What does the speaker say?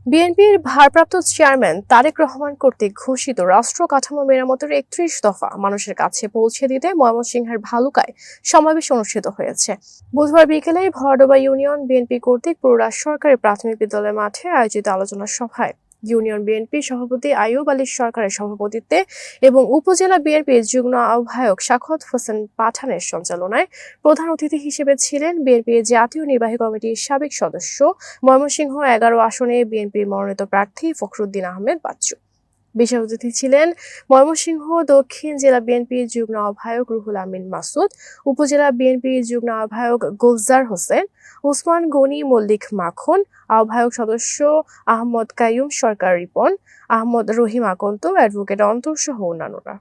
বিএনপির ভারপ্রাপ্ত চেয়ারম্যান তারেক রহমান কর্তৃক ঘোষিত রাষ্ট্র কাঠামো মেরামতের ৩১ দফা মানুষের কাছে পৌঁছে দিতে ময়মনসিংহের ভালুকায় সমাবেশ অনুষ্ঠিত হয়েছে। বুধবার বিকেলে ভরাডোবা ইউনিয়ন বিএনপি কর্তৃক পুরা সরকারি প্রাথমিক বিদ্যালয় মাঠে আয়োজিত আলোচনা সভায় ইউনিয়ন বিএনপি সভাপতি আইয়ুব আলী সরকারের সভাপতিত্বে এবং উপজেলা বিএনপির যুগ্ম আহ্বায়ক সাখাওয়াত হোসেন পাঠানের সঞ্চালনায় প্রধান অতিথি হিসেবে ছিলেন বিএনপির জাতীয় নির্বাহী কমিটির সাবেক সদস্য ময়মনসিংহ ১১ আসনে বিএনপির মনোনীত প্রার্থী ফখরুদ্দিন আহমেদ বাচ্চু। বিশেষ অতিথি ছিলেন ময়মনসিংহ দক্ষিণ জেলা বিএনপির যুগ্ম আহ্বায়ক রুহুল আমিন মাসুদ, উপজেলা বিএনপির যুগ্ম আহ্বায়ক গুলজার হোসেন, ওসমান গনি মল্লিক মাখন, আহ্বায়ক সদস্য আহমদ কাইয়ুম সরকার রিপন, আহমদ রহিম আকন্দ, অ্যাডভোকেট অন্তর সহ অন্যান্যরা।